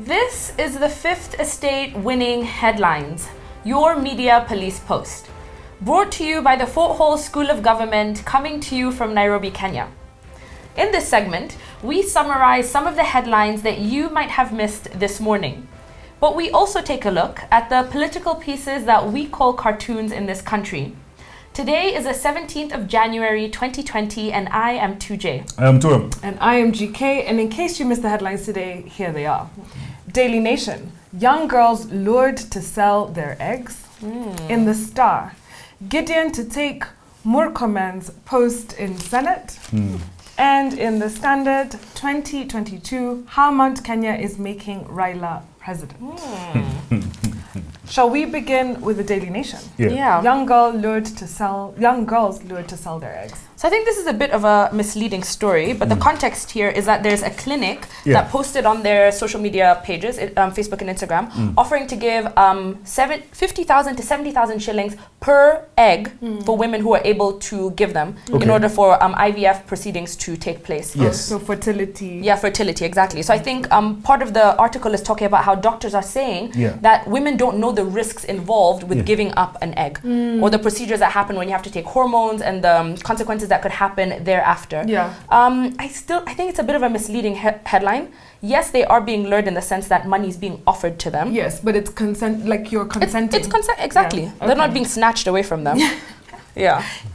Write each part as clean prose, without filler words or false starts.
This is the Fifth Estate winning headlines, your media police post. Brought to you by the Fort Hall School of Government, coming to you from Nairobi, Kenya. In this segment, we summarize some of the headlines that you might have missed this morning. But we also take a look at the political pieces that we call cartoons in this country. Today is the 17th of January 2020, and I am 2J. I am 2M. And I am GK, and in case you missed the headlines today, here they are. Daily Nation, young girls lured to sell their eggs. In the Star, Gideon to take Murkomen's post in Senate. And in the Standard, 2022, how Mount Kenya is making Raila president. Shall we begin with the Daily Nation? Yeah. Young girls lured to sell their eggs. So I think this is a bit of a misleading story, but the context here is that there's a clinic that posted on their social media pages, Facebook and Instagram, offering to give 50,000 to 70,000 shillings per egg for women who are able to give them in order for IVF proceedings to take place. Yes. So fertility. Yeah, fertility, exactly. So I think part of the article is talking about how doctors are saying that women don't know the risks involved with giving up an egg or the procedures that happen when you have to take hormones and the consequences that could happen thereafter. I think it's a bit of a misleading headline. Yes, they are being lured in the sense that money is being offered to them. Yes, but it's consent, like you're consenting. It's consent, exactly. Yeah. They're not being snatched away from them.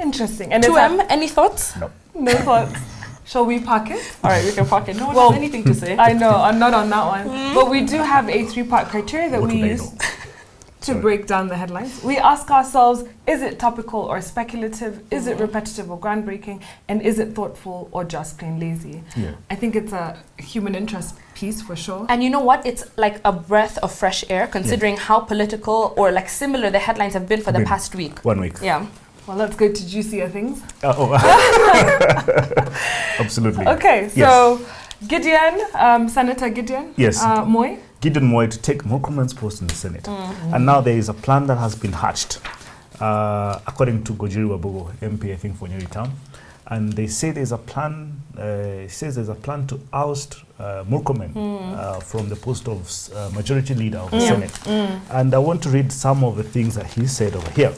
Interesting. And 2M, any thoughts? No thoughts. Shall we park it? All right, we can park it. No one has anything to say. I know, I'm not on that one. But we do have a 3-part criteria that we use to break down the headlines. We ask ourselves, is it topical or speculative? Is it repetitive or groundbreaking? And is it thoughtful or just plain lazy? I think it's a human interest piece for sure. And you know what? It's like a breath of fresh air considering how political or like similar the headlines have been for the past week. 1 week. Yeah. Well, let's go to juicier things. Absolutely. Okay, so Gideon, Senator Gideon Moi. Gideon Moi to take Murkomen's post in the Senate. And now there is a plan that has been hatched, according to Gojiri Wabogo, MP, I think, for Nyeri Town. And they say there's a plan, says there's a plan to oust Murkomen from the post of majority leader of the Senate. And I want to read some of the things that he said over here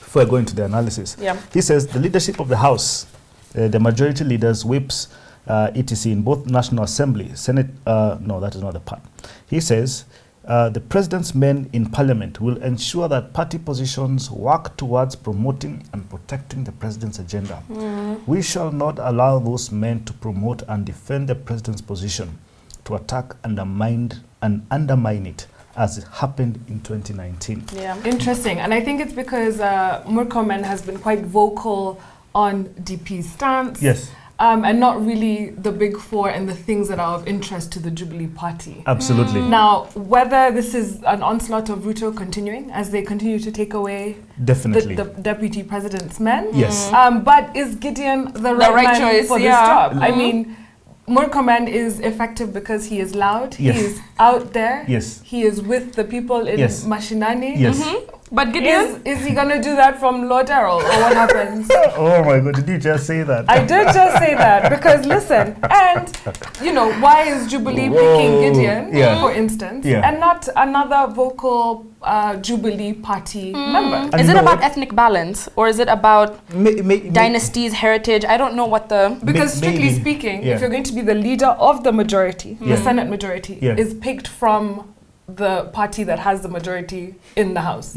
before I go into the analysis. He says the leadership of the House, the majority leaders, whips, etc. in both National Assembly, Senate, no, that is not the part. He says, the President's men in Parliament will ensure that party positions work towards promoting and protecting the President's agenda. We shall not allow those men to promote and defend the President's position, to attack and undermine it, as it happened in 2019. Interesting. And I think it's because Murkomen has been quite vocal on DP's stance. And not really the big four and the things that are of interest to the Jubilee Party. Absolutely. Now, whether this is an onslaught of RUTO continuing as they continue to take away the Deputy President's men. But is Gideon the right man choice for this job? I mean, Murkomen is effective because he is loud, he is out there, he is with the people in Mashinani. But Gideon, is he going to do that from Lord Errol, or what happens? Oh my God, did you just say that? I did just say that because listen, and you know, why is Jubilee picking Gideon, for instance, and not another vocal Jubilee Party member? Is it about ethnic balance, or is it about dynasties, heritage? I don't know what the... Because strictly speaking, if you're going to be the leader of the majority, the Senate majority is picked from the party that has the majority in the House.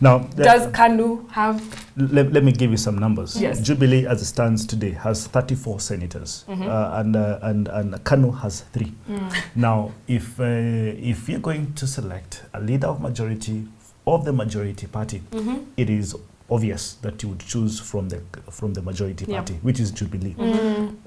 Now, does KANU have... Let me give you some numbers. Yes. Jubilee, as it stands today, has 34 senators, and KANU has 3. Now, if you're going to select a leader of the majority party, it is obvious that you would choose from the majority party, which is Jubilee.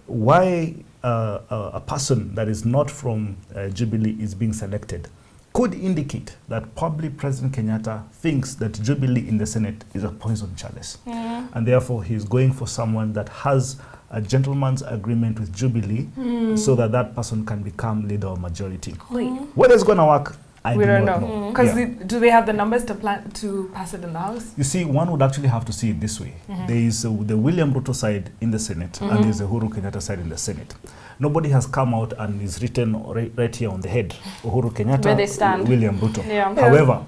Why a person that is not from Jubilee is being selected could indicate that probably President Kenyatta thinks that Jubilee in the Senate is a poison chalice. And therefore he's going for someone that has a gentleman's agreement with Jubilee so that person can become leader of majority. Whether it's going to work, We do don't not know. Because Yeah. do they have the numbers to pass it in the House? You see, one would actually have to see it this way. There is the William RUTO side in the Senate and there's the Uhuru Kenyatta side in the Senate. Nobody has come out and is written right here on the head, Uhuru Kenyatta, Where they stand. William RUTO. Yeah. However,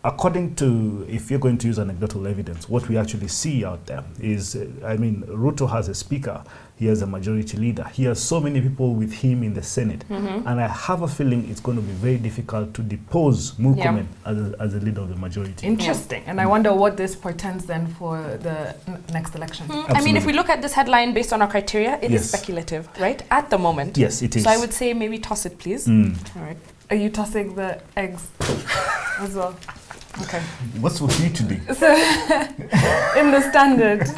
according to, if you're going to use anecdotal evidence, what we actually see out there is, RUTO has a speaker, he has a majority leader, he has so many people with him in the Senate, and I have a feeling it's going to be very difficult to depose Murkomen as the leader of the majority. Interesting. And I wonder what this portends then for the next election. I mean, if we look at this headline based on our criteria, it is speculative, right? At the moment. Yes, it is. So I would say maybe toss it, please. All right. Are you tossing the eggs as well? Okay. What's for me to do? So, in the Standard,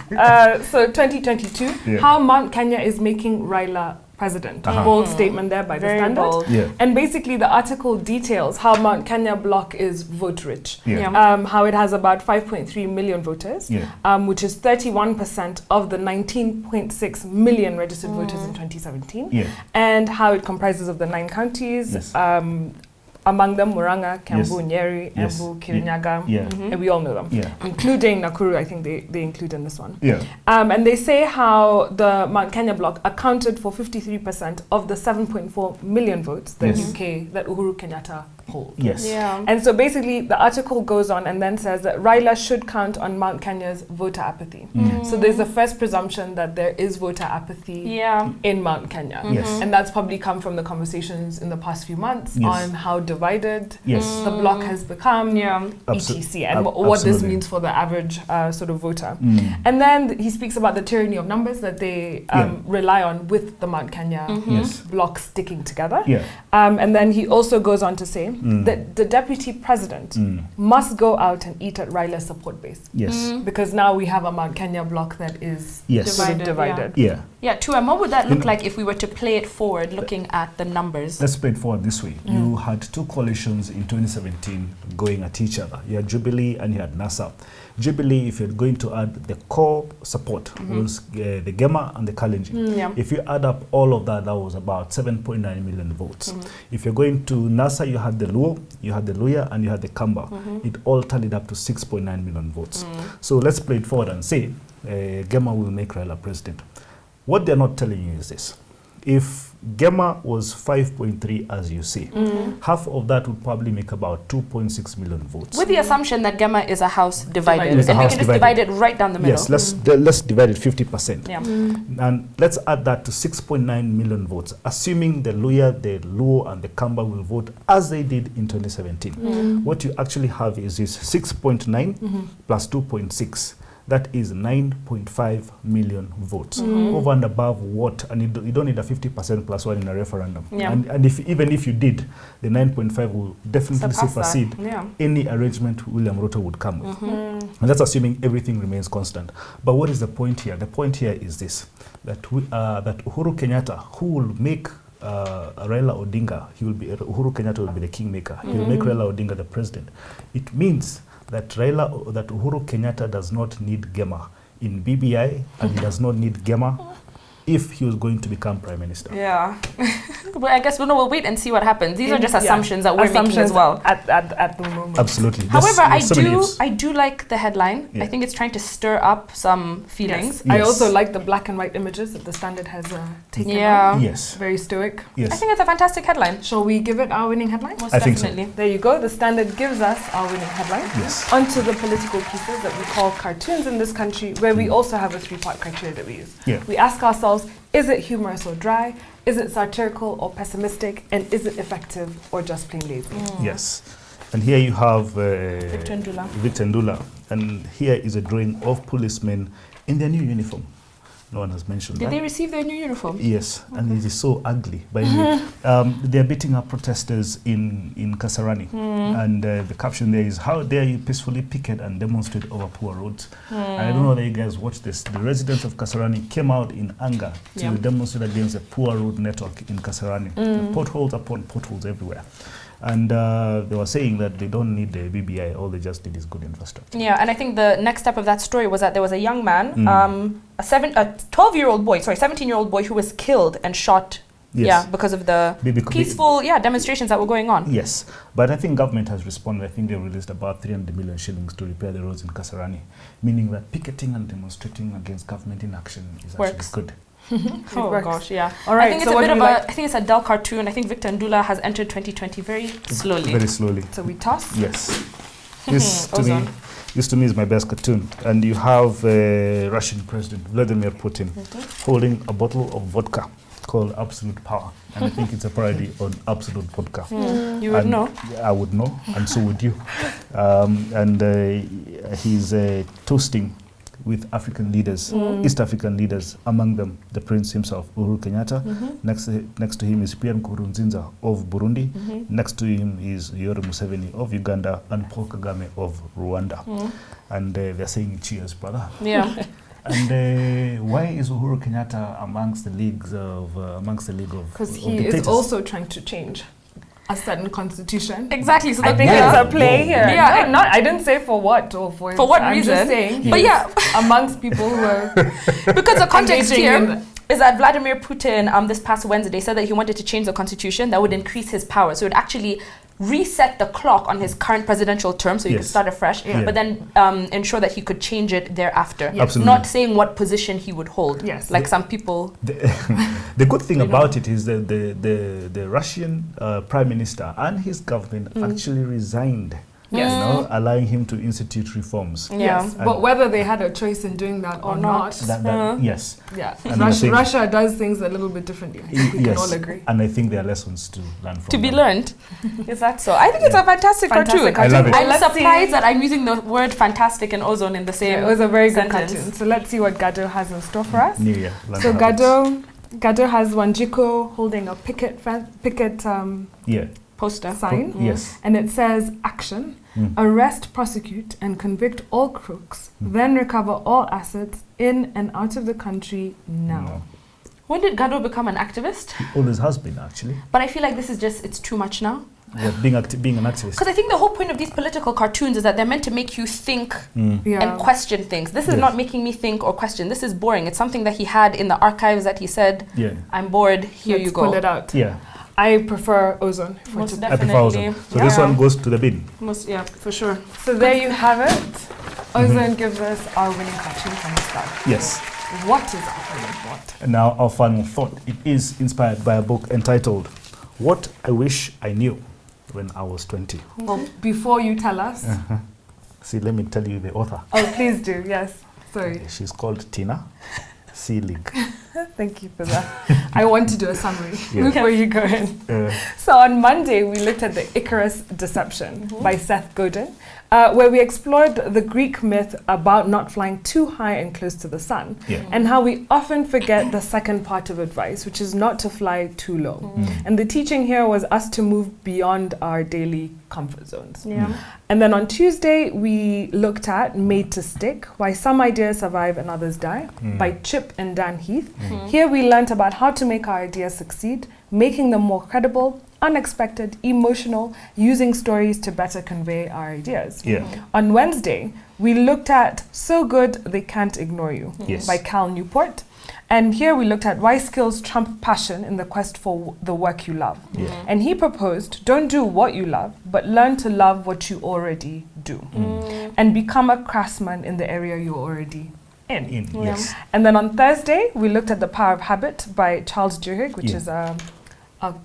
so 2022, how Mount Kenya is making Raila president. Bold statement there by the Standard. Bold. Yeah. And basically the article details how Mount Kenya block is vote rich. How it has about 5.3 million voters, which is 31% of the 19.6 million registered voters in 2017. And how it comprises of the 9 counties, among them Murang'a, Kiambu, Nyeri, Embu, Kirinyaga, and we all know them, including Nakuru. I think they include in this one. And they say how the Mount Kenya block accounted for 53% of the 7.4 million votes that Uhuru Kenyatta hold. And so basically the article goes on and then says that Raila should count on Mount Kenya's voter apathy. So there's the first presumption that there is voter apathy in Mount Kenya. And that's probably come from the conversations in the past few months on how divided the bloc has become, etc. And what this means for the average sort of voter. And then he speaks about the tyranny of numbers that they rely on with the Mount Kenya bloc sticking together. And then he also goes on to say that the deputy president must go out and eat at Raila's support base. Because now we have a Mount Kenya bloc that is divided. Tuam, what would that look like if we were to play it forward, looking at the numbers? Let's play it forward this way. You had 2 coalitions in 2017 going at each other. You had Jubilee and you had NASA. Jubilee, if you're going to add the core support, was the Gema and the Kalenjin. If you add up all of that, that was about 7.9 million votes. If you're going to NASA, you had the Luo, you had the Luya, and you had the Kamba. It all tallied up to 6.9 million votes. So let's play it forward and say Gema will make Raila president. What they're not telling you is this. If Gema was 5.3, as you say, half of that would probably make about 2.6 million votes. With the assumption that Gema is a house divided. And we can just divide it right down the middle. Yes, let's divide it 50%. And let's add that to 6.9 million votes, assuming the Luya, the Luo, and the Kamba will vote as they did in 2017. What you actually have is this 6.9 plus 2.6. That is 9.5 million votes, over and above what, and you don't need a 50% plus 1 in a referendum. And even if you did, the 9.5 will definitely supersede any arrangement William RUTO would come with. And that's assuming everything remains constant. But what is the point here? The point here is this, that Uhuru Kenyatta, who will make Raila Odinga, Uhuru Kenyatta will be the kingmaker. He will make Raila Odinga the president. It means that Uhuru Kenyatta does not need Gema in BBI, and he does not need Gema if he was going to become prime minister. Well, I guess we'll wait and see what happens. These are just assumptions that we're making as well. At the moment. Absolutely. However, I do like the headline. I think it's trying to stir up some feelings. I also like the black and white images that the Standard has taken on. Very stoic. I think it's a fantastic headline. Shall we give it our winning headline? Most definitely. There you go. The Standard gives us our winning headline. Onto the political pieces that we call cartoons in this country, where we also have a 3-part criteria that we use. We ask ourselves, is it humorous or dry? Is it satirical or pessimistic? And is it effective or just plain lazy? And here you have Victor Ndula. And here is a drawing of policemen in their new uniform. No one has mentioned that. Did they receive their new uniform? Yes, and it is so ugly. By the way, they're beating up protesters in Kasarani. And the caption there is, how dare you peacefully picket and demonstrate over poor roads? And I don't know whether you guys watched this. The residents of Kasarani came out in anger to demonstrate against the poor road network in Kasarani. Potholes upon potholes everywhere. And they were saying that they don't need the BBI, all they just need is good infrastructure. And I think the next step of that story was that there was a young man, a 12-year-old boy, 17-year-old boy who was killed and shot Yes. Yeah, because of the Because- peaceful demonstrations that were going on. Yes, but I think government has responded. I think they released about 300 million shillings to repair the roads in Kasarani, meaning that picketing and demonstrating against government inaction is Works. actually good. Oh works. gosh, yeah. All right, I think so it's a what bit do of we like? I think it's a dull cartoon. I think Victor Ndula has entered 2020 very slowly. Very slowly. So we toss. Yes. This to me, Ozone. this to me is my best cartoon. And you have Russian President Vladimir Putin holding a bottle of vodka called Absolute Power, and I think it's a parody on Absolute Vodka. You would And know. I would know, and so would you. He's toasting with African leaders, East African leaders, among them the Prince himself, Uhuru Kenyatta. Next to him is Pierre Nkurunziza of Burundi. Next to him is Yoweri Museveni of Uganda and Paul Kagame of Rwanda. And they're saying cheers, brother. Yeah. And why is Uhuru Kenyatta amongst the league of Because of he dictators? is also trying to change a certain constitution. Exactly. So I the think bigger- it's a play Whoa. here. Yeah, No, I didn't say for what or for what I'm reason. just saying. But he's yeah. amongst people who are because the context engaging here in- is that Vladimir Putin this past Wednesday said that he wanted to change the constitution that would increase his power. So it would actually reset the clock on his current presidential term so he could Yes. start afresh, Yeah. but then ensure that he could change it thereafter. Yes. Absolutely. Not saying what position he would hold. Yes. Like some people. The good thing about it is that the Russian prime minister and his government actually resigned, Yes. you know, allowing him to institute reforms. Yeah. Yes, And- but whether they had a choice in doing that or not, Yes. yeah, And I think- Russia does things a little bit differently. I think we can all agree. And I think there are lessons to learn from To be them. learned. Is that so? I think it's a fantastic Fantastic cartoon. I love it. I'm Let's surprised see. that I'm using the word fantastic and ozone in the same Yeah, it was a very good sentence. cartoon. So let's see what Gado has in store for us. New Year. learn So habits. Gado has Wanjiko holding a picket Yeah. Poster. sign, Yes. and it says action. Arrest, prosecute, and convict all crooks, then recover all assets in and out of the country now. No. When did Gado become an activist? He always has been, actually. But I feel like this is just, it's too much now. Yeah, being an activist. Because I think the whole point of these political cartoons is that they're meant to make you think Yeah. and question things. This is Yes. not making me think or question. This is boring. It's something that he had in the archives that he said, Yeah. I'm bored, here Let's you go. pull it out. Yeah. I prefer ozone. For Most today. I prefer definitely. ozone. So this one goes to the bin. Most, yeah, for sure. So there you have it. Ozone gives us our winning cartoon from the start. Yes. What is our final thought? And now our final thought. It is inspired by a book entitled What I Wish I Knew When I Was 20. Well, before you tell us, See, let me tell you the author. oh, please do. Yes. Sorry. She's called Tina Seelig. Thank you for that. I want to do a summary Yeah. before you go in. So on Monday, we looked at the Icarus Deception by Seth Godin, where we explored the Greek myth about not flying too high and close to the sun, Yeah. and how we often forget the second part of advice, which is not to fly too low. And the teaching here was us to move beyond our daily comfort zones. Yeah. And then on Tuesday, we looked at Made to Stick, Why Some Ideas Survive and Others Die, by Chip and Dan Heath. Here we learnt about how to make our ideas succeed, making them more credible, unexpected, emotional, using stories to better convey our ideas. Yeah. On Wednesday, we looked at So Good They Can't Ignore You Yes. by Cal Newport. And here we looked at why skills trump passion in the quest for the work you love. Yeah. And he proposed, don't do what you love, but learn to love what you already do. And become a craftsman in the area you're already in. Yes. And then on Thursday, we looked at The Power of Habit by Charles Duhigg, which Yeah. is a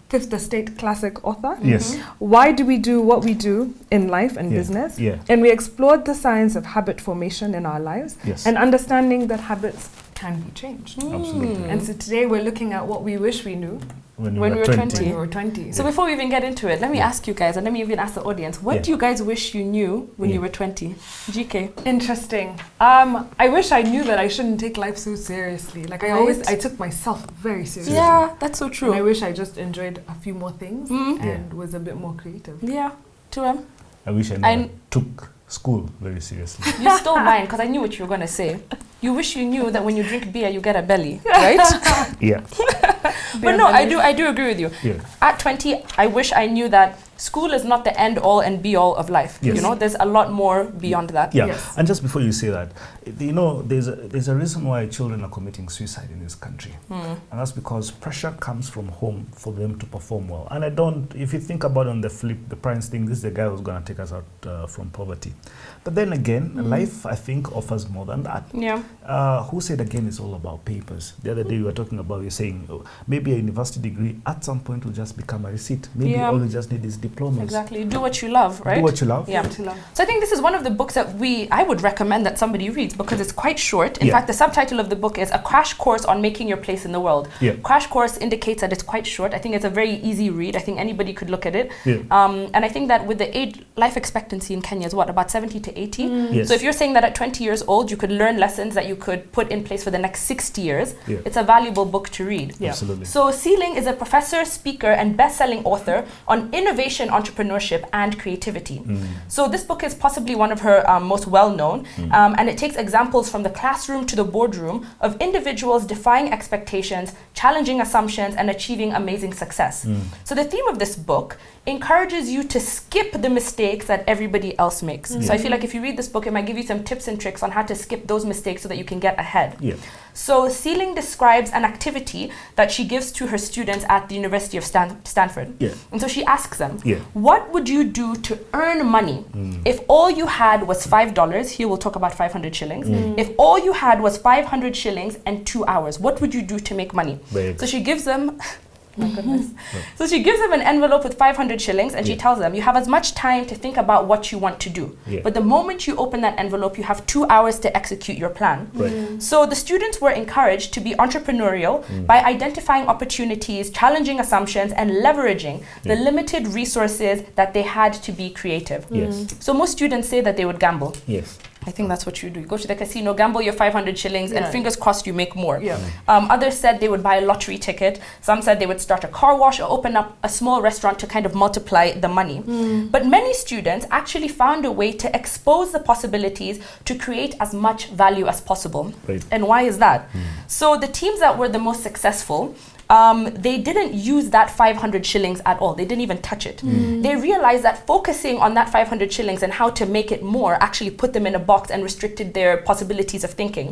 Fifth Estate classic author. Yes. Why do we do what we do in life and Yeah. business? Yeah. And we explored the science of habit formation in our lives Yes. and understanding that habits can be changed. Absolutely. And so today we're looking at what we wish we knew When When we were 20. when we were 20. So before we even get into it, let me ask you guys, and let me even ask the audience, what Yeah. do you guys wish you knew when you Yeah. were 20? GK. Interesting. I wish I knew that I shouldn't take life so seriously. Like I took myself very seriously. Yeah, that's so And I true. wish I just enjoyed a few more things Mm. and was a bit more creative. Yeah, to him. I wish I never took school very seriously. You stole mine because I knew what you were going to say. You wish you knew that when you drink beer, you get a belly, right? Yeah. But no, I do agree with you. Yeah. At 20, I wish I knew that school is not the end all and be all of life. Yes. You know, there's a lot more beyond that. Yeah, Yes. and just before you say that, you know, there's a reason why children are committing suicide in this country, and that's because pressure comes from home for them to perform well. And if you think about it on the flip, the parents think this is the guy who's going to take us out from poverty. But then again, life, I think, offers more than that. Yeah. Who said again it's all about papers? The other day we were talking about, you're saying maybe a university degree at some point will just become a receipt. Maybe all we just need is diplomas. Exactly. Do what you love, right? Do what you love. Yeah. So I think this is one of the books that I would recommend that somebody reads because it's quite short. In fact, the subtitle of the book is A Crash Course on Making Your Place in the World. Yeah. Crash Course indicates that it's quite short. I think it's a very easy read. I think anybody could look at it. Yeah. And I think that with the life expectancy in Kenya is what, about 70 to 80? Yes. So if you're saying that at 20 years old, you could learn lessons that you could put in place for the next 60 years, it's a valuable book to read. Yeah. Absolutely. So Sealing is a professor, speaker, and best-selling author on innovation, entrepreneurship, and creativity. So this book is possibly one of her most well-known, and it takes examples from the classroom to the boardroom of individuals defying expectations, challenging assumptions, and achieving amazing success. So the theme of this book encourages you to skip the mistakes that everybody else makes. So I feel like if you read this book, it might give you some tips and tricks on how to skip those mistakes so that you can get ahead. Yeah. So Sealing describes an activity that she gives to her students at the University of Stanford. Yeah. And so she asks them, Yeah. what would you do to earn money if all you had was $5? Here we'll talk about 500 shillings. If all you had was 500 shillings and 2 hours, what would you do to make money? Right. So she gives them... My goodness. So she gives them an envelope with 500 shillings and she tells them, you have as much time to think about what you want to do. Yeah. But the moment you open that envelope, you have 2 hours to execute your plan. Right. So the students were encouraged to be entrepreneurial by identifying opportunities, challenging assumptions, and leveraging the limited resources that they had to be creative. Yes. So most students say that they would gamble. Yes. I think that's what you do. You go to the casino, gamble your 500 shillings, and fingers crossed you make more. Yeah. Others said they would buy a lottery ticket. Some said they would start a car wash or open up a small restaurant to kind of multiply the money. But many students actually found a way to expose the possibilities to create as much value as possible. Right. And why is that? So the teams that were the most successful, they didn't use that 500 shillings at all. They didn't even touch it. They realized that focusing on that 500 shillings and how to make it more actually put them in a box and restricted their possibilities of thinking.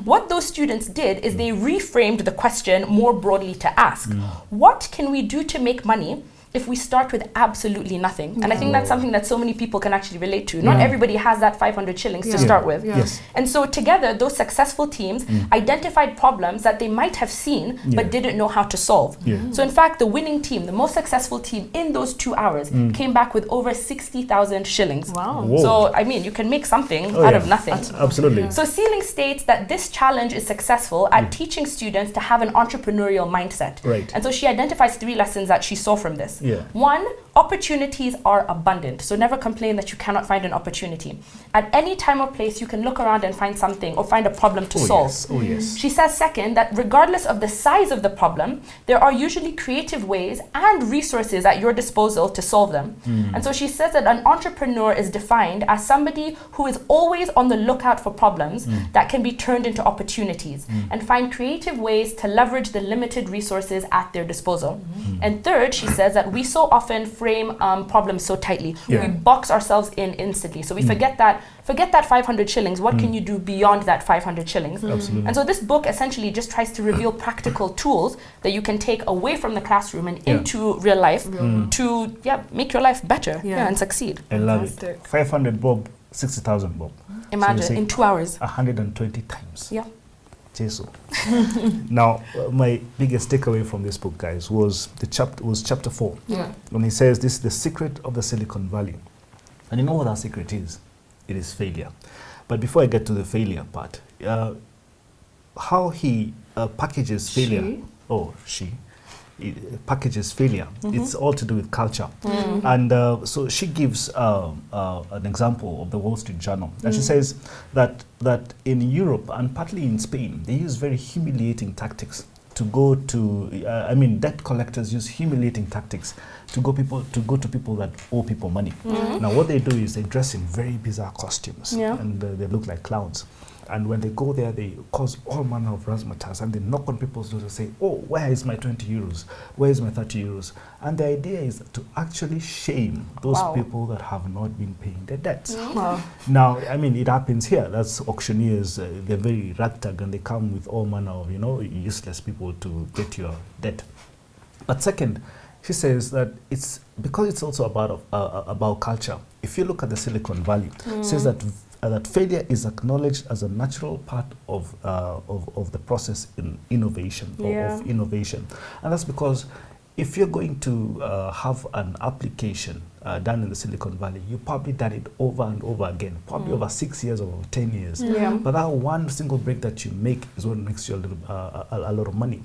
What those students did is they reframed the question more broadly to ask, what can we do to make money if we start with absolutely nothing? And I think that's something that so many people can actually relate to. Not everybody has that 500 shillings to start with. Yes. And so together, those successful teams identified problems that they might have seen but didn't know how to solve. So in fact, the winning team, the most successful team in those 2 hours came back with over 60,000 shillings. Wow. Whoa. So, I mean, you can make something out of nothing. Absolutely. So Sealing states that this challenge is successful at teaching students to have an entrepreneurial mindset. Right. And so she identifies 3 lessons that she saw from this. Yeah. 1, opportunities are abundant. So never complain that you cannot find an opportunity. At any time or place, you can look around and find something or find a problem to solve. Yes. Oh, yes. She says, second, that regardless of the size of the problem, there are usually creative ways and resources at your disposal to solve them. And so she says that an entrepreneur is defined as somebody who is always on the lookout for problems that can be turned into opportunities and find creative ways to leverage the limited resources at their disposal. And third, she says that we so often frame problems so tightly. Yeah. We box ourselves in instantly. So we forget that 500 shillings. What can you do beyond that 500 shillings? Absolutely. And so this book essentially just tries to reveal practical tools that you can take away from the classroom and into real life to make your life better and succeed. I love it. Fantastic. 500 bob, 60,000 bob. Imagine, say in 2 hours. 120 times. Yeah. Jesus. Now, my biggest takeaway from this book, guys, was chapter 4. When he says this is the secret of the Silicon Valley. And you know what that secret is? It is failure. But before I get to the failure part, how he packages failure. She packages failure. It's all to do with culture. And so she gives an example of the Wall Street Journal. And she says that in Europe and partly in Spain, they use very humiliating tactics to go to, debt collectors use humiliating tactics to go to people that owe people money. Now what they do is they dress in very bizarre costumes and they look like clowns. And when they go there, they cause all manner of razzmatazz, and they knock on people's doors and say, oh, where is my 20 euros? Where is my 30 euros? And the idea is to actually shame those people that have not been paying their debts. Wow. Now, I mean, it happens here. That's auctioneers. They're very ragtag, and they come with all manner of, useless people to get your debt. But second, she says that it's because it's also about culture. If you look at the Silicon Valley, it says that failure is acknowledged as a natural part of the process in innovation, of innovation. And that's because if you're going to have an application done in the Silicon Valley, you probably done it over and over again, probably over 6 years or over 10 years. But that one single break that you make is what makes you a lot of money.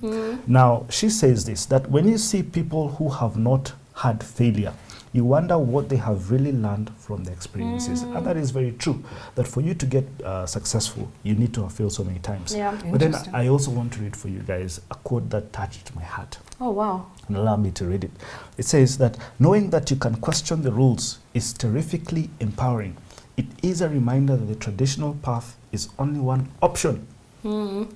Now, she says this, that when you see people who have not had failure, you wonder what they have really learned from the experiences. And that is very true, that for you to get successful, you need to have failed so many times. But then I also want to read for you guys a quote that touched my heart. Oh, wow. And allow me to read it. It says that knowing that you can question the rules is terrifically empowering. It is a reminder that the traditional path is only one option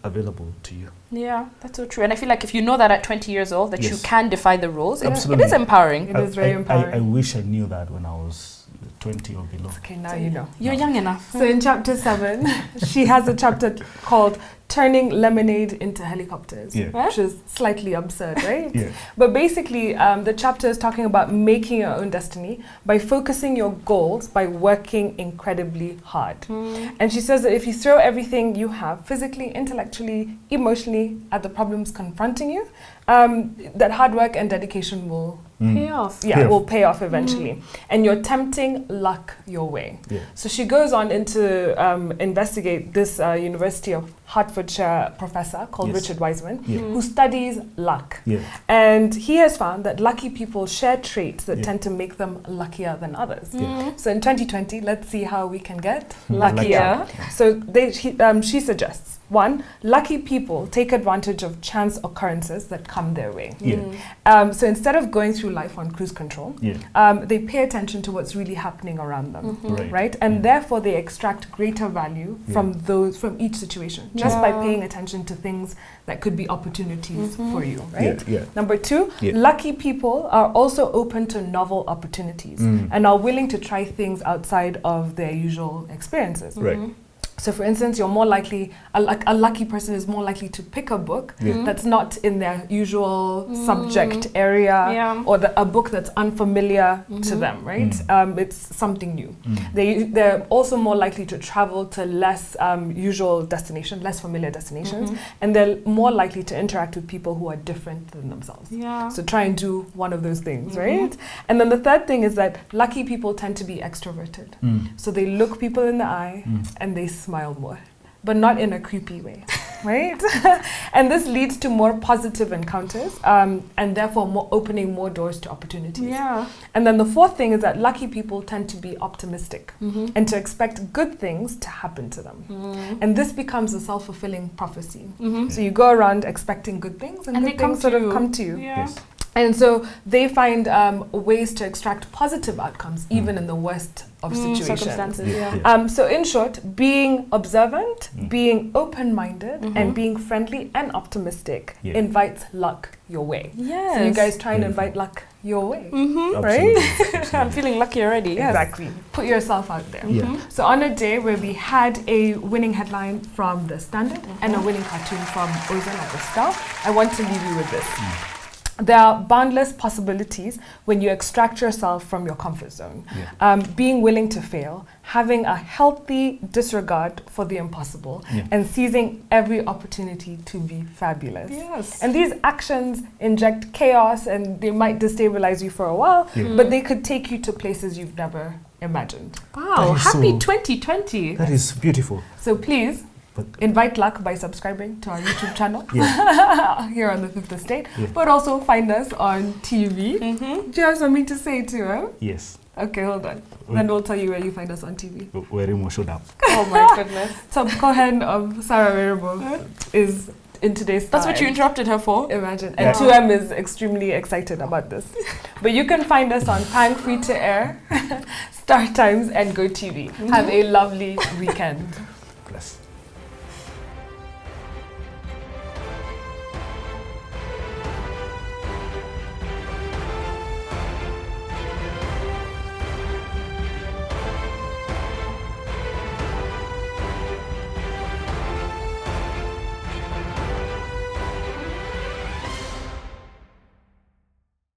available to you. Yeah, that's so true. And I feel like if you know that at 20 years old, that you can defy the rules, it is empowering. It is very empowering. I wish I knew that when I was 20 or below. Okay, now you know. You're young enough. So in chapter 7, she has a chapter called Turning Lemonade into Helicopters, which is slightly absurd, right? But basically, the chapter is talking about making your own destiny by focusing your goals by working incredibly hard. And she says that if you throw everything you have, physically, intellectually, emotionally, at the problems confronting you, that hard work and dedication will pay off. Will pay off eventually. And you're tempting luck your way. So she goes on into investigate this University of Hertfordshire professor called Richard Wiseman, who studies luck. And he has found that lucky people share traits that tend to make them luckier than others. So in 2020, let's see how we can get luckier. So she suggests, 1, lucky people take advantage of chance occurrences that come their way. So instead of going through life on cruise control, they pay attention to what's really happening around them, right? And therefore they extract greater value from each situation, just by paying attention to things that could be opportunities for you, right? Number 2, lucky people are also open to novel opportunities and are willing to try things outside of their usual experiences. So for instance, you're more likely, a lucky person is more likely to pick a book that's not in their usual subject area, or a book that's unfamiliar to them, right? It's something new. They're also more likely to travel to less usual destinations, less familiar destinations, and they're more likely to interact with people who are different than themselves. So try and do one of those things, right? And then the third thing is that lucky people tend to be extroverted. So they look people in the eye and they smile more, but not in a creepy way, right? And this leads to more positive encounters and therefore opening more doors to opportunities. And then the fourth thing is that lucky people tend to be optimistic and to expect good things to happen to them. And this becomes a self-fulfilling prophecy. So you go around expecting good things and good things sort of come to you. And so they find ways to extract positive outcomes, even in the worst of situations. So in short, being observant, being open-minded, and being friendly and optimistic invites luck your way. So you guys try and invite luck your way, right? I'm feeling lucky already. Exactly. Put yourself out there. So on a day where we had a winning headline from The Standard and a winning cartoon from Ozone at the Star, I want to leave you with this. There are boundless possibilities when you extract yourself from your comfort zone. Being willing to fail, having a healthy disregard for the impossible, and seizing every opportunity to be fabulous. And these actions inject chaos and they might destabilize you for a while, but they could take you to places you've never imagined. Wow, happy 2020. That is beautiful. So please, invite luck by subscribing to our YouTube channel here on the Fifth Estate, but also find us on TV. Do you have something to say too? Huh? Yes. Okay, hold on. Then we'll tell you where you find us on TV. Where Imo showed up. Oh my goodness. Tom Cohen of Sarah Werebo is in today's Star. That's what you interrupted her for? Imagine. And 2M is extremely excited about this. But you can find us on Pang Free to Air, Star Times, and GoTV. Have a lovely weekend.